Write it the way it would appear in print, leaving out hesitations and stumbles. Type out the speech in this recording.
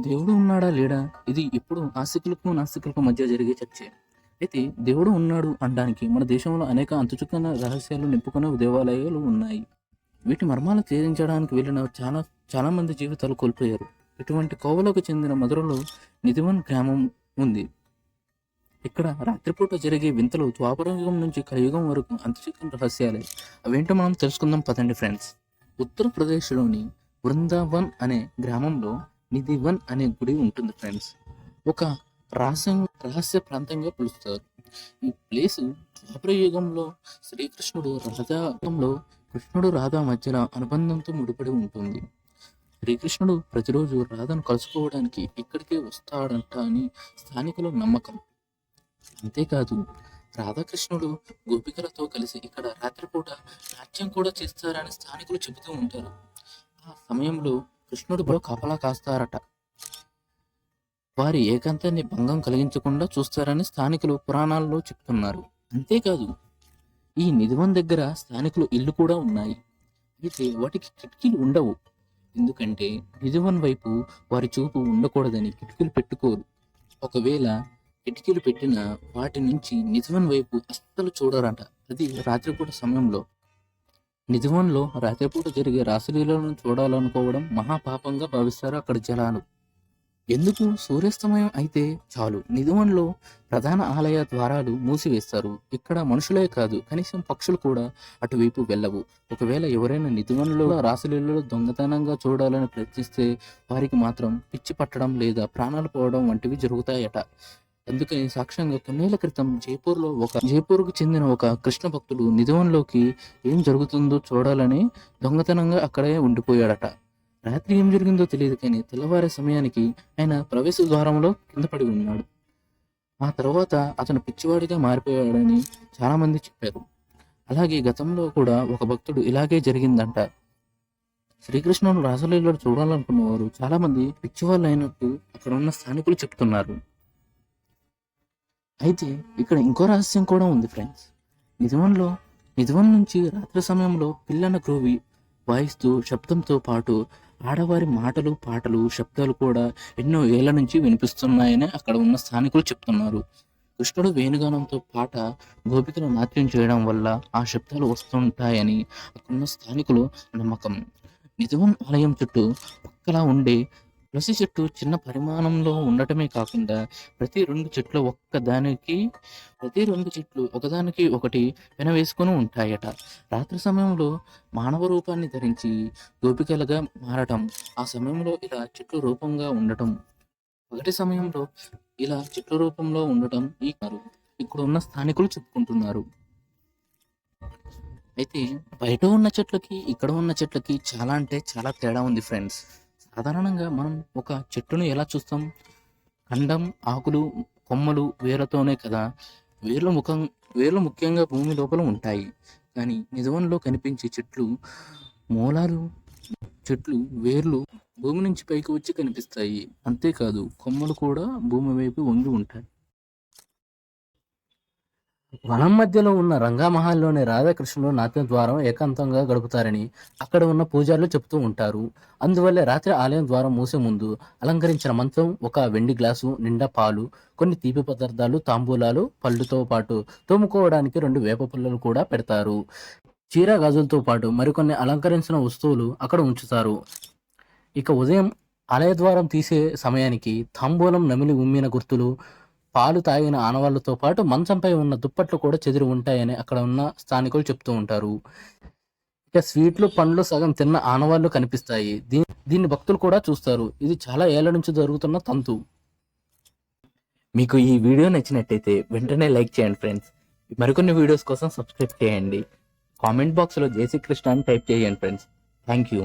దేవుడు ఉన్నాడా లేడా? ఇది ఇప్పుడు ఆస్తికులకు నాస్తికులకు మధ్య జరిగే చర్చే. అయితే దేవుడు ఉన్నాడు అనడానికి మన దేశంలో అనేక అంతుచుక్కని రహస్యాలు నింపుకునే దేవాలయాలు ఉన్నాయి. వీటి మర్మాలు ఛేదించడానికి వెళ్ళిన చాలా మంది జీవితాలు కోల్పోయారు. ఇటువంటి కోవలకు చెందిన మధురలో నిధివన్ గ్రామం ఉంది. ఇక్కడ రాత్రిపూట జరిగే వింతలు ద్వాపరయుగం నుంచి కలియుగం వరకు అంతుచిక్కని రహస్యాలే. అవేంటో మనం తెలుసుకుందాం పదండి ఫ్రెండ్స్. ఉత్తరప్రదేశ్లోని బృందావన్ అనే గ్రామంలో నిధివన్ అనే గుడి ఉంటుంది ఫ్రెండ్స్. ఒక రహస్య ప్రాంతంగా పిలుస్తారు. ఈ ప్లేస్ ద్వాపర యుగంలో కృష్ణుడు రాధా మధ్యలో అనుబంధంతో ముడిపడి ఉంటుంది. శ్రీకృష్ణుడు ప్రతిరోజు రాధను కలుసుకోవడానికి ఇక్కడికే వస్తాడంట అని స్థానికుల నమ్మకం. అంతేకాదు రాధాకృష్ణుడు గోపికలతో కలిసి ఇక్కడ రాత్రిపూట నాట్యం కూడా చేస్తారని స్థానికులు చెబుతూ ఉంటారు. ఆ సమయంలో కృష్ణుడు కాపలా కాస్తారట. వారి ఏకాంతాన్ని భంగం కలిగించకుండా చూస్తారని స్థానికులు పురాణాల్లో చెప్తున్నారు. అంతేకాదు ఈ నిధివన్ దగ్గర స్థానికులు ఇల్లు కూడా ఉన్నాయి. అయితే వాటికి కిటికీలు ఉండవు. ఎందుకంటే నిధివన్ వైపు వారి చూపు ఉండకూడదని కిటికీలు పెట్టుకోరు. ఒకవేళ కిటికీలు పెట్టినా వాటి నుంచి నిధివన్ వైపు అస్సలు చూడరంట. అది రాత్రిపూట సమయంలో. నిధివన్లో రాత్రిపూట జరిగే రాసలీలను చూడాలనుకోవడం మహాపాపంగా భావిస్తారు అక్కడ జనాలు. ఎందుకు? సూర్యాస్తమయం అయితే చాలు నిధివన్లో ప్రధాన ఆలయ ద్వారాలు మూసివేస్తారు. ఇక్కడ మనుషులే కాదు, కనీసం పక్షులు కూడా అటువైపు వెళ్ళవు. ఒకవేళ ఎవరైనా నిధివన్లో రాసలీలలో దొంగతనంగా చూడాలని ప్రయత్నిస్తే వారికి మాత్రం పిచ్చి పట్టడం లేదా ప్రాణాలు పోవడం వంటివి జరుగుతాయట. అందుకని సాక్ష్యంగా కొన్నేళ్ల క్రితం జైపూర్కు చెందిన ఒక కృష్ణ భక్తుడు నిధివన్లోకి ఏం జరుగుతుందో చూడాలని దొంగతనంగా అక్కడే ఉండిపోయాడట. రాత్రి ఏం జరిగిందో తెలియదు, కానీ తెల్లవారే సమయానికి ఆయన ప్రవేశ ద్వారంలో కింద పడి ఉన్నాడు. ఆ తర్వాత అతను పిచ్చివాడిగా మారిపోయాడని చాలా మంది చెప్పారు. అలాగే గతంలో కూడా ఒక భక్తుడు ఇలాగే జరిగిందంట. శ్రీకృష్ణుడు రాసలీలలో చూడాలనుకున్నవారు చాలా మంది పిచ్చివాళ్ళు అయినట్టు అక్కడ ఉన్న స్థానికులు చెప్తున్నారు. అయితే ఇక్కడ ఇంకో రహస్యం కూడా ఉంది ఫ్రెండ్స్. నిధివన్ నుంచి రాత్రి సమయంలో పిల్లన గ్రోవి వాయిస్తూ శబ్దంతో పాటు ఆడవారి మాటలు, పాటలు, శబ్దాలు కూడా ఎన్నో ఏళ్ల నుంచి వినిపిస్తున్నాయని అక్కడ ఉన్న స్థానికులు చెప్తున్నారు. కృష్ణుడు వేణుగానంతో పాట గోపికలు నాట్యం చేయడం వల్ల ఆ శబ్దాలు వస్తుంటాయని అక్కడున్న స్థానికులు నమ్మకం. నిధివన్ ఆలయం చుట్టూ పక్కలా ఉండే తులసి చెట్టు చిన్న పరిమాణంలో ఉండటమే కాకుండా ప్రతి రెండు చెట్లు ఒకదానికి ఒకటి వెనవేసుకుని ఉంటాయట. రాత్రి సమయంలో మానవ రూపాన్ని ధరించి గోపికలుగా మారటం, ఆ సమయంలో ఇలా చెట్ల రూపంగా ఉండటం, పగటి సమయంలో ఇలా చెట్ల రూపంలో ఉండటం ఇక్కడ ఉన్న స్థానికులు చెప్పుకుంటున్నారు. అయితే బయట ఉన్న చెట్లకి ఇక్కడ ఉన్న చెట్లకి చాలా అంటే చాలా తేడా ఉంది ఫ్రెండ్స్. సాధారణంగా మనం ఒక చెట్టును ఎలా చూస్తాం? కండం, ఆకులు, కొమ్మలు, వేర్లతోనే కదా. వేర్లు ముఖ్యంగా భూమి లోపల ఉంటాయి. కానీ నిజవన్లో కనిపించే చెట్లు వేర్లు భూమి నుంచి పైకి వచ్చి కనిపిస్తాయి. అంతేకాదు కొమ్మలు కూడా భూమి వైపు వంగి ఉంటాయి. వనం మధ్యలో ఉన్న రంగామహల్లోని రాధాకృష్ణులు నాట్యం ద్వారం ఏకాంతంగా గడుపుతారని అక్కడ ఉన్న పూజారులు చెబుతూ ఉంటారు. అందువల్లే రాత్రి ఆలయం ద్వారం మూసే ముందు అలంకరించిన మంచం, ఒక వెండి గ్లాసు నిండా పాలు, కొన్ని తీపి పదార్థాలు, తాంబూలాలు, పళ్ళుతో పాటు తోముకోవడానికి 2 వేప పుల్లలు కూడా పెడతారు. చీర గాజులతో పాటు మరికొన్ని అలంకరించిన వస్తువులు అక్కడ ఉంచుతారు. ఇక ఉదయం ఆలయ ద్వారం తీసే సమయానికి తాంబూలం నమిలి ఉమ్మిన గుర్తులు, పాలు తాగిన ఆనవాళ్లతో పాటు మంచంపై ఉన్న దుప్పట్లు కూడా చెదిరి ఉంటాయని అక్కడ ఉన్న స్థానికులు చెప్తూ ఉంటారు. ఇక స్వీట్లు, పండ్లు సగం తిన్న ఆనవాళ్లు కనిపిస్తాయి. దీన్ని భక్తులు కూడా చూస్తారు. ఇది చాలా ఏళ్ల నుంచి జరుగుతున్న తంతు. మీకు ఈ వీడియో నచ్చినట్టయితే వెంటనే లైక్ చేయండి ఫ్రెండ్స్. మరికొన్ని వీడియోస్ కోసం సబ్స్క్రైబ్ చేయండి. కామెంట్ బాక్స్లో జై శ్రీకృష్ణ అని టైప్ చేయండి ఫ్రెండ్స్. Thank you.